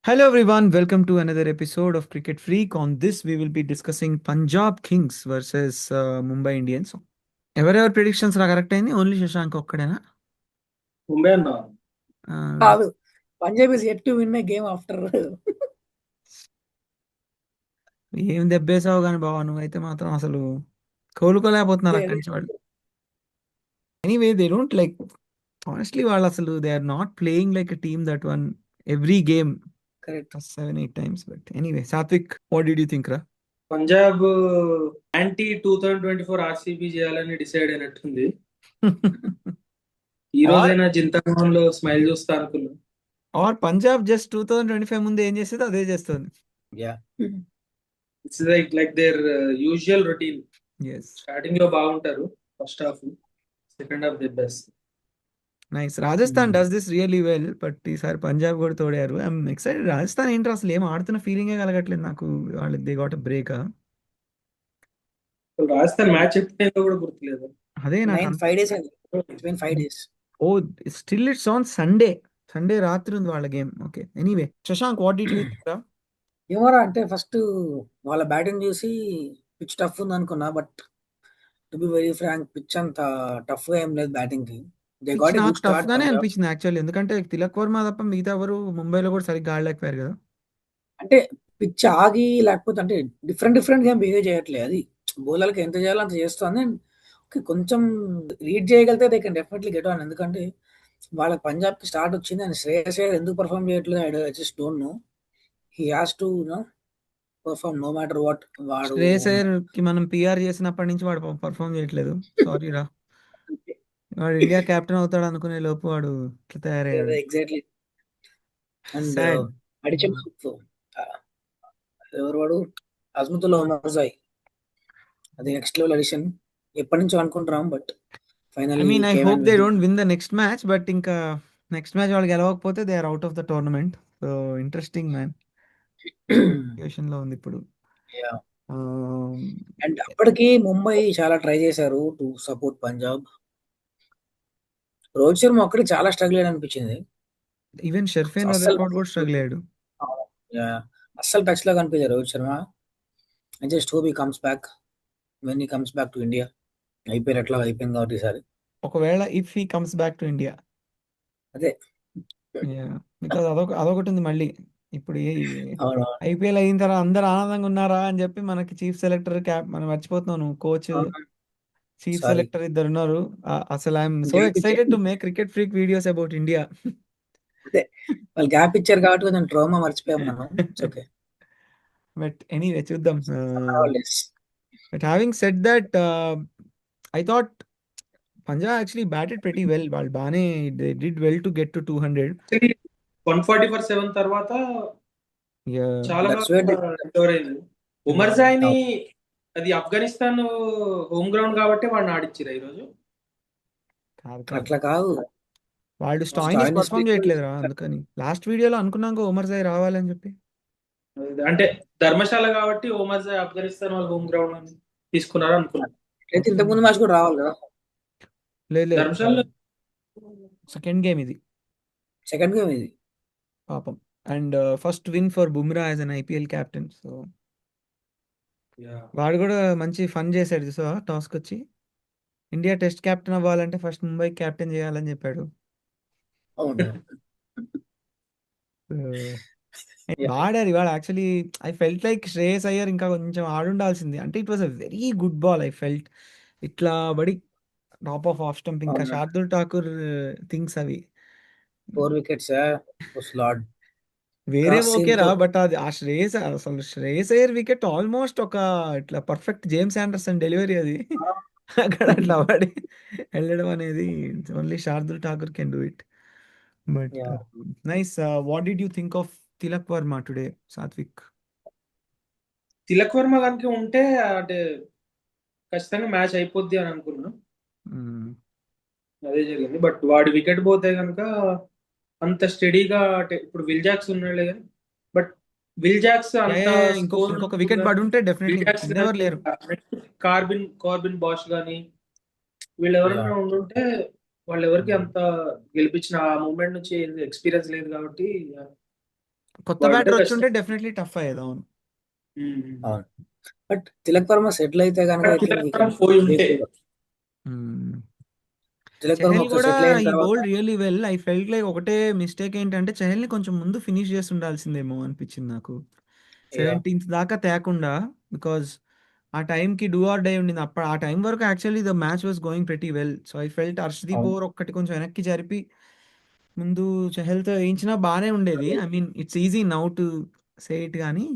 Hello everyone, welcome to another episode of Cricket Freak. On this, we will be discussing Punjab Kings versus Mumbai Indians. ఎవరెవరి predictions రా correct అయింది? Only Shashank ఒక్కడేనా? Mumbai అన్న. ఆ, కాదు. Punjab is yet to win a game after ఏం దెబ్బేసావు కానీ బావా, నువ్వైతే మాత్రం అసలు కోలుకోలేకపోతున్నారు అదే అక్కడి అదే నుంచి వాళ్ళు. Anyway they don't like, honestly వాళ్ళు అసలు they are not playing like a team that one every game correct. 7-8 times. But anyway Satvik, what did you think రా? పంజాబ్ యాంటీ 2024 ఆర్సీబీ చేయాలని డిసైడ్ అయినట్టుంది. ఈ ఆర్ రోజైనా జింతానాలో స్మైల్ చూస్తా అనుకున్నా. ఆర్ పంజాబ్ జస్ట్ 2025 ముందు ఏం చేసేదో అదే చేస్తుంది. Yeah it's like their usual routine. Yes, starting లో బాగుంటారు, first half, second half the best. Nice. Rajasthan does this really well, but ఈసారి పంజాబ్ కూడా తోడారు. I'm excited. రాజస్థాన్ ఏంటో అసలు ఏం ఆడుతున్న ఫీలింగే కలగట్లేదు నాకు. వాళ్ళకి they got break. Rajasthan match ఎప్పుడైందో కూడా గుర్తులేదు. అదే నాకు 5 days అయింది. It's been 5 days. Oh, still it's on Sunday. Sunday రాత్రి ఉంది వాళ్ళ game. Okay, anyway Shashank, what did you think? ఏమోరా అంటే ఫస్ట్ వాళ్ళ బ్యాటింగ్ చూసి పిచ్ టఫ్ ఉంది అనుకున్నా, but to be very frank pitch అంత టఫ్ గా ఏం లేదు బ్యాటింగ్ కి. దే పిచ్ గాట్ ఏ నాకు గుడ్ టఫ్ స్టార్ట్ గానే పంజాబ్. అనిపించింది యాక్చువల్లీ, ఎందుకంటే తిలక్ వర్మ తప్ప మిగతా ఎవరు ముంబైలో కూడా సరిగ్గా ఆడలేకపోయారు కదా. అంటే పిచ్ ఆగి లేకపోతే అంటే డిఫరెంట్ గా బిహేవ్ చేయట్లేదు. అది బౌలర్కి ఎంత చేయాలో అంత చేస్తుంది. ఓకే, కొంచెం రీడ్ చేయగలిగితే they can definitely get on. ఎందుకంటే వాళ్ళకి పంజాబ్ కి స్టార్ట్ వచ్చింది అండ్ శ్రేయస్ అయ్యర్ ఎందుకు పర్ఫామ్ చేయట్లేదు I just don't know. He has to perform no matter what. వాడు శ్రేయస్ అయ్యర్ కి మనం పిఆర్ చేసినప్పటి నుంచి వాడు పర్ఫామ్ చేయట్లేదు. సారీ రా, వాడు ఇండియా కెప్టెన్ అవుతాడు అనుకునే లోపు వాడు ఇట్లా తయారయ్యాడు. ఎగ్జాక్ట్లీ. And sad. అడిషన్ ఎవరు వాడు, అజ్మతుల్లా ఉమర్జాయ్, అది నెక్స్ట్ లెవెల్ అడిషన్. ఎప్పటి నుంచో అనుకుంటున్నాం, but I finally mean I came hope and they win. Don't win the next match, but ఇంకా నెక్స్ట్ మ్యాచ్ వాళ్ళు గెలవకపోతే they are out of the tournament. So interesting man situation లో ఉంది ఇప్పుడు. And అప్పటికి ముంబై చాలా ట్రై చేశారు టు సపోర్ట్ పంజాబ్. రోహిత్ శర్మ ఒక్కడికి చాలా స్ట్రగుల్ అని అనిపించింది. ఈవెన్ షర్ఫేన్ అస్సలు రదర్ఫోర్డ్ కూడా స్ట్రగుల్ అయ్యాడు. yeah, అస్సలు టచ్ లో కనిపించారు Rohit Sharma. I just hope he comes back when he comes back to India. అయిపోయారు ఎట్లా అయిపోయింది కాబట్టి ఈసారి. ఒకవేళ if he comes back to India, అదే. బికాజ్ అదొకటి ఉంది మళ్ళీ. ఇప్పుడు అవును. ఐపీఎల్ అయిన తర్వాత అందరు ఆనందంగా ఉన్నారా అని చెప్పి మనకి చీఫ్ సెలెక్టర్ క్యాప్ మనం మర్చిపోతున్నాను. Coach, chief sorry. సెలెక్టర్ ఇద్దరు ఉన్నారు. అసలు ఐఎమ్ సో గ్యాప్ ఎక్సైటెడ్ ఇచ్చారు. To make cricket freak videos about India. అదే వాళ్ళు గ్యాప్ ఇచ్చారు కాబట్టి కొంచెం ట్రోమా మర్చిపోయాం మనం. It's okay. బట్ ఎనీవే చూద్దాం. Holidays. But having said that, I thought Punjab actually batted pretty well. వాళ్ళు బాగానే they did well to get to 200. 144 తర్వాత చాలా దట్స్ బాగా వేర్ రికవర్ అయింది. ఉమర్జాయ్ని అది ఆఫ్ఘనిస్తాన్ హోమ్ గ్రౌండ్ కాబట్టి వాడిని ఆడిచ్చిరా ఈరోజు. కాదు కాదు, అట్లా కాదు. వాళ్ళు స్టాయినిస్ స్టాయినిస్ పర్ఫామ్ చేయట్లేదురా, అందుకని లాస్ట్ వీడియోలో అనుకున్నాక ఉమర్జాయ్ రావాలని చెప్పి. అంటే ధర్మశాల కాబట్టి ఉమర్జాయ్ ఆఫ్ఘనిస్తాన్ వాళ్ళ హోమ్ గ్రౌండ్ అని తీసుకున్నారు అనుకున్నాను. అయితే ఇంతకు ముందు మ్యాచ్ కూడా రావాలి కదా. లేదు, ధర్మశాల సెకండ్ గేమ్ ఇది సెకండ్ గేమ్ ఇది. పాపం. And first win for Bumrah as an IPL captain. So వాడు కూడా మంచి ఫన్ చేశాడు సో టాస్క్ వచ్చి. ఇండియా టెస్ట్ క్యాప్టెన్ అవ్వాలంటే ఫస్ట్ ముంబై క్యాప్టెన్ చేయాలని చెప్పాడు. అవును. ఆడారు ఇవాళ. Actually I felt like Shreyas Iyer ఇంకా కొంచెం ఆడుండాల్సింది. అంటే it was a very good ball. I felt ఇట్లా బడి టాప్ ఆఫ్ స్టంప్. ఇంకా అవును. శార్దుల్ ఠాకూర్ థింగ్స్ అవి 4 వికెట్స్ లార్డ్ వేరే క్రాస్ సీమ్ ఓకేరా. తో. బట్ అది ఆ శ్రేయస్ అయ్యర్ వికెట్ ఆల్మోస్ట్ ఒక ఇట్లా పర్ఫెక్ట్ జేమ్స్ ఆండర్సన్ డెలివరీ అది. అక్కడ అట్లా పడి వెళ్ళడం అనేది only Shardul Thakur can do it. But nice. What did you think of Tilak Varma today, Satvik? Tilak Varma కనుక ఉంటే అంటే ఖచ్చితంగా మ్యాచ్ అయిపోద్ది అని అనుకున్నాను. అదే జరిగింది. బట్ వాడి వికెట్ పోతే కనుక అంత స్టడీగా అంటే ఇప్పుడు విల్ జాక్స్ ఉన్నాడులే కానీ, బట్ విల్ జాక్స్ అంత స్కోర్ ఇంకొక వికెట్ పడి ఉంటే డెఫినెట్లీ విల్ జాక్స్ కిందెవరు లేరు. కార్బిన్ బాష్ కానీ వీళ్ళు ఎవరైనా ఉండుంటే వాళ్ళు ఎవరికి అంత గెలిపించిన ఆ మూమెంట్ నుంచి ఎక్స్పీరియన్స్ లేదు కాబట్టి కొత్త వాడుంటే బ్యాటర్ కష్టం. వచ్చుంటే డెఫినెట్లీ టఫ్ అయ్యేది. అవును. అవును. బట్ తిలక్ వర్మ సెటిల్ అయితే కనుక ఐ థింక్ వీ కెన్ పోయి వే ఉంటే ఫార్వర్డ్. మ్మ్. తిలక్ వర్మ చహల్ ఒకసారి కూడా సెటిల్ అయిన ఈ తర్వాత bowled really well. I felt like ఒకటే మిస్టేక్ ఏంటంటే చహల్ని కొంచెం ముందు ఫినిష్ చేసి ఉండాల్సిందేమో అనిపించింది నాకు. yeah, 17th దాకా తేకుండా, బికాజ్ ఆ టైంకి డూ ఆర్ డై ఉండింది. అప్పుడు ఆ టైం వరకు actually the match was going pretty well. So I felt Harshdeep అవును. ఓవర్ ఒక్కటి కొంచెం వెనక్కి జరిపి ముందు చహల్తో వేయించినా బాగానే ఉండేది. I mean it's easy now to say it కానీ,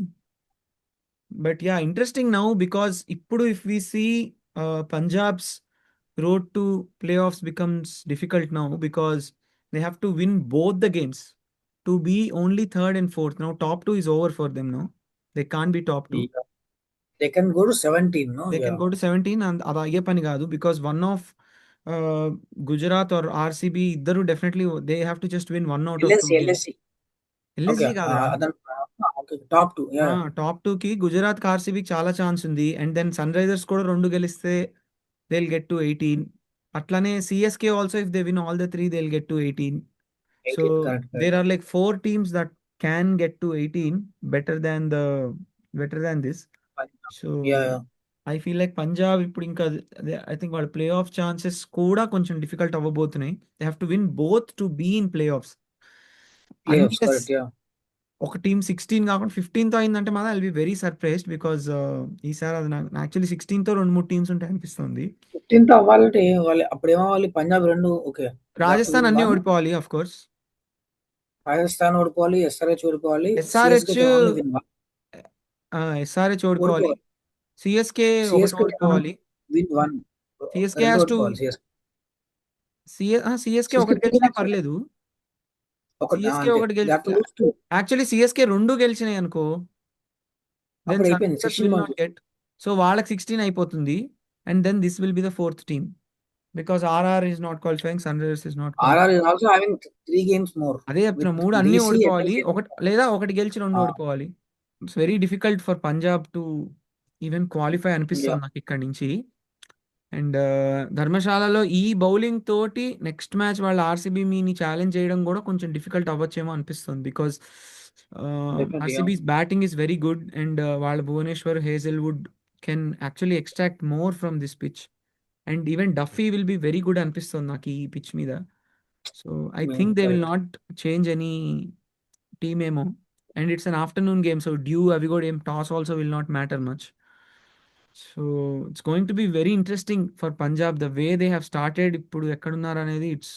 but yeah interesting now because ఇప్పుడు if we see Punjab's road to playoffs becomes difficult now because they have to win both the games to be only third and fourth. Now top two is over for them now. They can't be top two. Yeah. They can go to 17, no? They can Yeah. go to 17 and అది అయ్యే పని కాదు because one of Gujarat or RCB ఇద్దరు definitely they have to just win one out of two LSC, games. LSC. LSG Okay. కాదురా. Okay. Top 2. Yeah. Top two కి గుజరాత్ కి ఆర్సీబీకి చాలా chance ఉంది. అండ్ దెన్ సన్ రైజర్స్ కూడా 2 గెలిస్తే they will get to 18. అట్లానే CSK also if they win all the 3 they will get to 18. So 18. Correct. There Correct. Are like 4 teams that can get to 18 better than the better than this. So Yeah. Yeah. I feel like Punjab ఇప్పుడు ఇంకా I think వాళ్ళ playoff chances కూడా కొంచెం difficult అవ్వబోతున్నాయి. They have to win both to be in playoffs. Playoffs. Unless Correct. Yeah. ఒక team 16 కాకుండా 15తో అయిందంటే మాత్రం I'll be very surprised because ఈసారి అది నాకు యాక్చువల్లీ 16తో 2-3 టీమ్స్ ఉంటాయి అనిపిస్తుంది. 15th అవ్వాలంటే వాళ్ళు అప్పుడేమవ్వాలి? పంజాబ్ 2 ఓకే. రాజస్థాన్ అన్ని ఓడిపోవాలి ఆఫ్ కోర్స్. రాజస్థాన్ ఓడిపోవాలి, ఎస్ఆర్హెచ్ ఓడిపోవాలి, SRH CSK only win SRH ఓడిపోవాలి, ఓడిపోవాలి. సిఎస్కే ఒకటి సిఎస్కే ఓడిపోవాలి. విన్ 1. సిఎస్కే 2 హ్యాస్ టు ఓడిపోవాలి సిఎస్కే. సిఎస్కే సిఎస్కే ఒకటి 3 గెలిచినా గేమ్స్ పర్లేదు. సిఎస్కే అంతే. ఒకటి దే హావ్ టు గెలిచి లూజ్ 2. యాక్చువల్లీ సిఎస్కే 2 గెలిచినాయి అనుకో దెన్ అప్పుడు సన్ అయిపోయింది. Risers 16 will not points. Get. So వాళ్ళకి 16 అయిపోతుంది. And then this will be the 4th team because RR is not qualifying, Sunrisers is not qualifying. RR is also having 3 games more అదే చెప్తున్నా, with 3 అన్ని DC, ఓడిపోవాలి. LIC. ఒకటి లేదా ఒకటి గెలిచి 2 ఓడిపోవాలి. It's very difficult for Punjab to even qualify అనిపిస్తుంది నాకు ఇక్కడి నుంచి. అండ్ ధర్మశాలలో ఈ బౌలింగ్ తోటి నెక్స్ట్ మ్యాచ్ వాళ్ళ ఆర్సీబీ మీని ఛాలెంజ్ చేయడం కూడా కొంచెం డిఫికల్ట్ అవ్వచ్చేమో అనిపిస్తుంది. Because RCB's batting is very good and వాళ్ళ Bhuvneshwar, Hazlewood can actually extract more from this pitch. And even Duffy will be very good అనిపిస్తుంది నాకు ఈ పిచ్ మీద. So I think they will not change any team ఏమో. And it's an afternoon game, so dew అవి కూడా ఏం toss also will not matter much. So it's going to be very interesting for Punjab the way they have started. ఇప్పుడు ఎక్కడున్నారు అనేది it's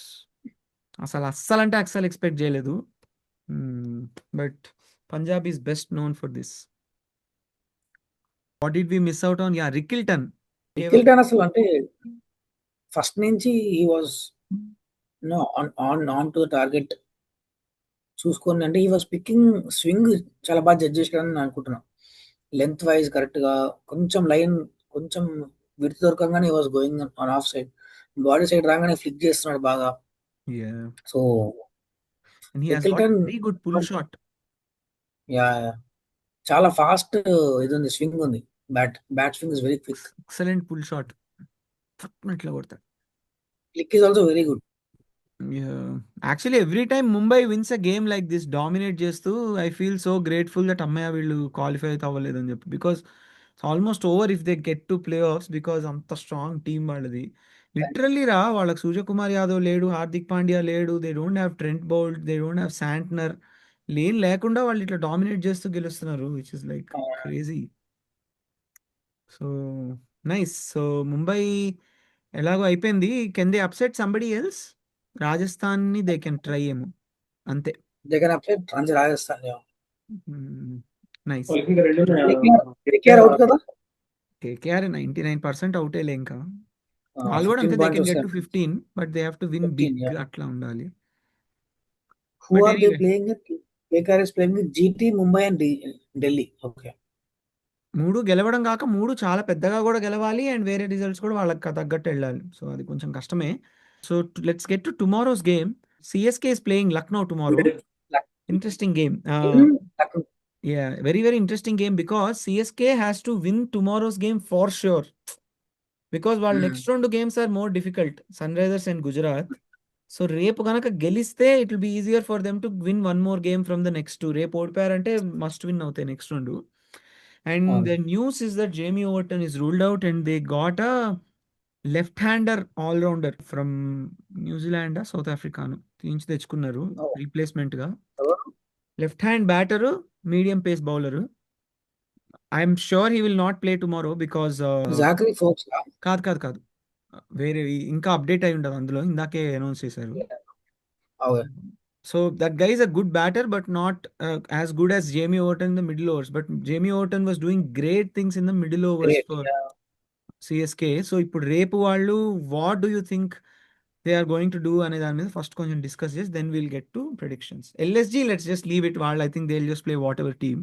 అస్సలు అంటే అస్సలు ఎక్స్పెక్ట్ చేయలేదు. But Punjab is best known for this. What did we miss out on? Yeah, Rickelton అసలు అంటే first నుంచి he was on to target చూసుకొని, అంటే హీ వాజ్ పికింగ్ స్వింగ్ చాలా బాగా జడ్జ్ చేసాడని నేను అనుకుంటున్నాను. లెంత్ వైజ్ కరెక్ట్ గా కొంచెం లైన్ కొంచెం విడత దొరకంగానే he was going on off side, body side రాగానే ఫ్లిక్ చేస్తున్నాడు బాగా. So Rickelton very good pull shot. Yeah చాలా ఫాస్ట్ ఇది ఉంది, స్వింగ్ ఉంది. Bat swing is very quick. Excellent pull shot. ఇట్లా కొడతాడు. Click is also very good. Actually every time Mumbai wins a game like this dominate చేస్తూ I feel so grateful that అమ్మయ్య వీళ్ళు qualify అయితే అవ్వలేదని చెప్పి. Because it's almost over if they get to playoffs because అంత strong team వాళ్ళది. Literally రా, వాళ్ళకి సూర్యకుమార్ యాదవ్ లేడు, హార్దిక్ పాండ్యా లేడు, they don't have Trent Boult, they don't have Santner. లేకుండా వాళ్ళు ఇట్లా డామినేట్ చేస్తూ గెలుస్తున్నారు, which is like crazy. So nice. So Mumbai ఎలాగో అయిపోయింది. Can they upset somebody else? Rajasthan ని దే కెన్ ట్రై ఏమో, అంతే. దగ్గర అప్సెట్ అంతే రాజస్థాన్. నైస్. కేకేఆర్ అవుట్ కదా. కేకేఆర్ 99% అవుటేలే. ఇంకా వాళ్ళు కూడా 15 అంతే, they points can get to వస్తాయి. 15 but they have to win 15, big, yeah. అట్లా ఉండాలి. Who But are they anyway, playing with? KKR is playing with GT, Mumbai and Delhi. Okay. 3 గెలవడం కాక 3 చాలా పెద్దగా కూడా గెలవాలి అండ్ వేరే రిజల్ట్స్ కూడా వాళ్ళకి తగ్గట్టు వెళ్ళాలి. సో అది కొంచెం కష్టమే. So let's get to tomorrow's game. CSK is playing Lucknow tomorrow. Interesting game. Yeah, very, very interesting game because CSK has to win tomorrow's game for sure. Because while next round games are more difficult, Sunrisers and Gujarat. So రేపు గనక గెలిస్తే it will be easier for them to win one more game from the next 2. రేపు ఓడిపోయారంటే must win అవుతాయి next 2. And the అవును. News is that Jamie Overton is ruled out and they got a left hander allrounder from New Zealand south ఆఫ్రికాను తీయించి తెచ్చుకున్నారు oh! రీప్లేస్మెంట్గా. ఎవరు? Left hand batter, medium pace bowler. I'm sure he will not play tomorrow because Zachary ఫోర్బ్సా? కాదు కాదు కాదు వేరే ఇంకా అప్డేట్ అయి ఉండదు అందులో, ఇందాకే అనౌన్స్ చేశారు. Okay. So that guy is a good batter, but not as good as Jamie Overton in the middle overs. But Jamie Overton was doing great things in the middle overs great. for yeah! CSK. So ఇప్పుడు రేపు వాళ్ళు what do you think they are going to do అనే దాని మీద first కొంచెం discuss చేసి then will get to predictions. LSG let's just leave it, వాళ్ళు I think they will just play whatever team.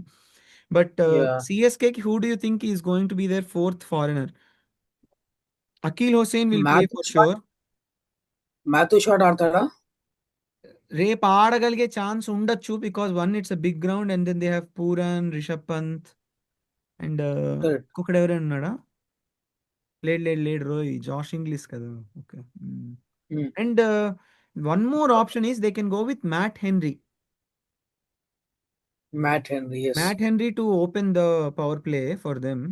But yeah! సిఎస్కేకి who do you think is going to be their fourth foreigner? Akeal Hosein will play Matthew for షా sure. Matthew Short ఆడతాడా? రేపు ఆడగలిగే chance ఉండొచ్చు because one it's a big ground and then they have Pooran, Rishabh Pant and correct. ఇంకొకడు ఎవరైనా ఉన్నాడా? లేడు Roy, Josh Inglis కదా. Okay. Hmm. And one more option is they can go with Matt Henry. Matt Henry. Yes. Matt Henry to open the powerplay for them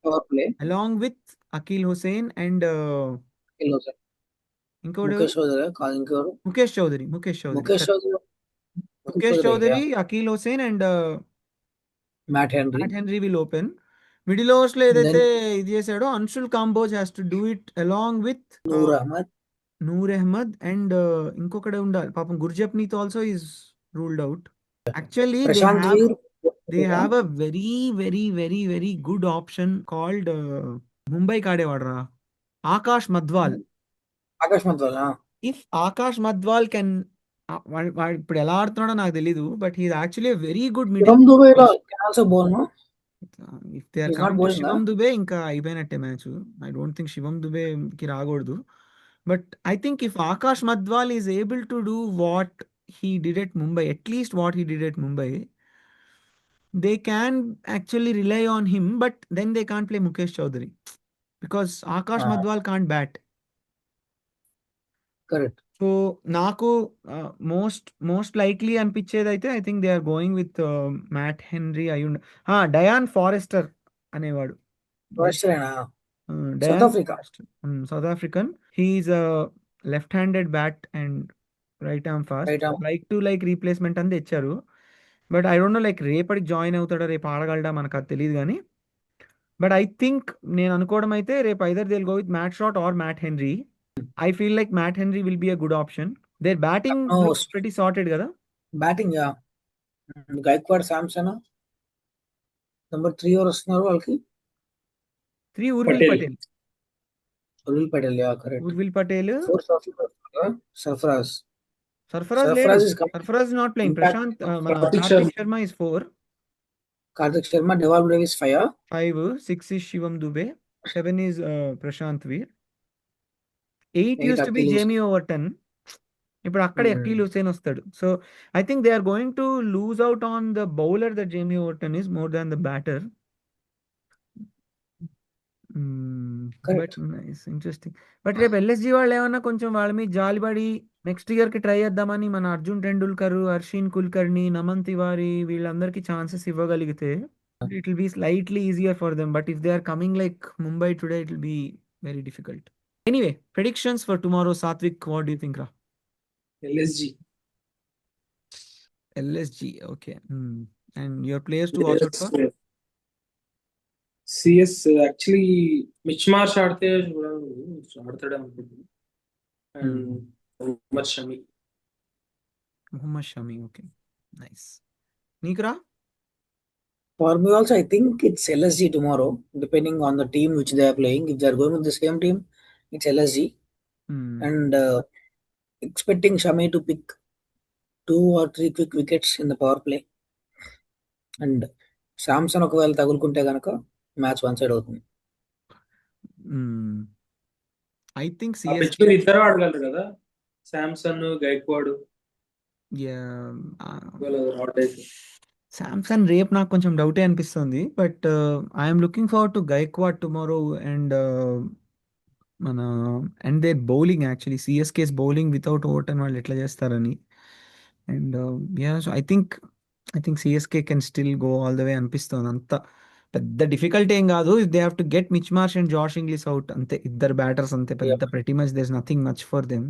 powerplay. Along with Akeal Hosein and ఎల్లోసర్. ఇంకోడు ఎవరు? ముఖేష్ చౌదరా? కాదు ఇంకెవరు? Mukesh Choudhary. Mukesh Choudhary Mukesh correct. Choudhary. Mukesh Mukesh Choudhary. Choudhary, yeah! Akeal Hosein and Matt Henry. Matt Henry will open. Middle overs లో ఏదైతే then ఇది చేశాడో Anshul Kamboj has to do it along with Noor Ahmad. Noor Ahmad and ఇంకొకడే ఉండాలి పాపం, Gurjapneet also is ruled out. Actually Prashant Veer. They have a very very very very good option called ముంబైకి ఆడేవాడరా Akash Madhwal. Akash Madhwal. If Akash Madhwal can, వాడు ఇప్పుడు ఎలా ఆడుతున్నాడో నాకు తెలీదు, but he actually very good Shivam middle. దుబేలా can also bowl no. If they are is not coming to bowling. Shivam Dube ఇంకా అయిపోయినట్టే match. I don't think Shivam దుబేకి రాకూడదు. But I think if Akash Madhwal is able to do what he did at Mumbai, at least what he did at Mumbai, they can actually rely on him, but then they can't play Mukesh Choudhary because Akash Madhwal can't bat. Correct. So నాకు most likely అనిపించేది అయితే I think they are going with Matt Henry అయ్యుండ. Dian Forrester అనేవాడు, ఫారెస్టరేనా? South Dian Africa. Forrester, south African. He is left handed bat and right arm fast, right arm. Like replacement అని తెచ్చారు. But I don't know like రేపటికి join అవుతాడా, రేపు ఆడగలడా మనకు అది తెలియదు కానీ. బట్ ఐ థింక్ నేను అనుకోవడం అయితే రేపు either they will go with Matt Short or Matt Henry. I feel like Matt Henry will be a good option. Their batting no looks pretty sorted కదా. బ్యాటింగ్. గైక్వాడ్, శాంసన్ నెంబర్ 3 ఎవరు వస్తున్నారు వాళ్ళకి? 3 Urvil Patel. Patel. Urvil Patel. Yeah correct. Urvil Patel. 4 Sarfaraz. Sarfaraz లేడు. Sarfaraz is coming. Sarfaraz not playing. Impact. Prashant మన Kartik Kartik Sharma. Sharma is 4. Kartik Sharma. డెవాల్ Brevis 5. 5. 6 is Shivam Dube. 7 is Prashant Veer. 8 8 used to be Akeal Jamie Overton. ఇప్పుడు అక్కడ Akeal Hosein వస్తాడు. So I think they are going to lose out on the bowler that Jamie Overton is more than the batter. But nice, interesting. But రేపు LSG వాళ్ళు ఏమన్నా కొంచెం వాళ్ళ మీద జాలిపడి నెక్స్ట్ ఇయర్ కి ట్రై చేద్దామని మన అర్జున్ టెండూల్కర్, హర్షిన్ కుల్కర్ని, నమన్ తివారీ వీళ్ళందరికీ ఛాన్సెస్ ఇవ్వగలిగితే it will be slightly easier for them. But if they are coming like Mumbai today it will be very difficult. Anyway, predictions for tomorrow. Satvik, what do you think రా? LSG. LSG, okay. And your players to watch out for? CS actually Mitch Marsh ఆడితే ఆడతాడే అనుకుంటున్నాను. And Mohammad Shami. Mohammad Shami, okay. Nice. Nikra? For me also, I think it's LSG tomorrow, depending on the team which they are playing. If they are going with the same team, it's LSG. And expecting Shami to pick 2 or 3 quick wickets in the power play. And Samson ఒకవేళ తగులుకుంటే గనక match one side అవుతుంది. I think ఆ pitch మీద ఇద్దరు ఆడగలరు కదా, శాంసన్, గైక్వాడ్. శాంసన్ రేపు నాకు కొంచెం డౌటే అనిపిస్తుంది. But I'm looking forward to Gaikwad tomorrow and మన and their bowling actually CSK's bowling without Overton వాళ్ళు ఎట్లా చేస్తారని. And yeah so I think CSK can still go all the way అనిపిస్తుంది. అంత పెద్ద డిఫికల్ట్ ఏం కాదు. If they have to get Mitch Marsh and Josh Inglis out అంతే, ఇద్దరు బ్యాటర్స్ అంతే, పెద్ద ప్రతి much there is nothing much for them.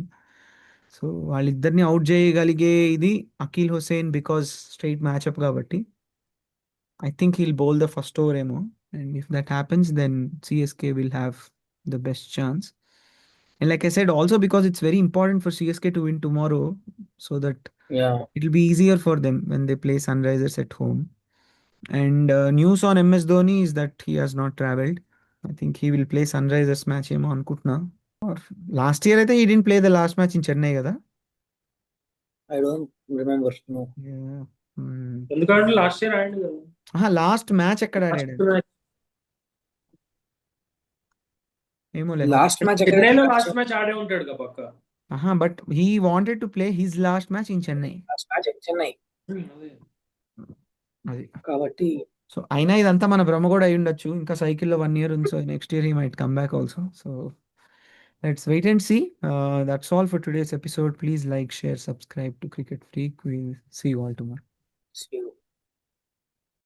So వాళ్ళిద్దరిని అవుట్ చేయగలిగే ఇది Akeal Hosein because straight matchup కాబట్టి I think he'll bowl the first over ఏమో. And if that happens, then CSK will have the best chance. And like I said, also because it's very important for CSK to win tomorrow, so that yeah it'll be easier for them when they play Sunrisers at home. And news on MS Dhoni is that he has not traveled. I think he will play Sunrisers match ఏమో అనుకుంటున్నా. Or last year I think he didn't play the last match in Chennai కదా. I don't remember. No. Yeah. Hmm. ఎందుకంటే last year ఆడింది కదా. Last match ఎక్కడ first ఆడాడు match ఏమో last match ఎక్కడ చెన్నైలో లాస్ట్ మ్యాచ్ ఆడే ఉంటాడు కదా పక్క. but he wanted to play his last match in Chennai. Last match Chennai అది కాబట్టి సో అయినా ఇదంతా మన భ్రమ కూడా అయి ఉండొచ్చు. ఇంకా సైకిల్లో 1 year ఉంది. So next year he might come back also. So let's wait and see. That's all for today's episode. Please like, share, subscribe to Cricket Freak. We'll see you all tomorrow. see you.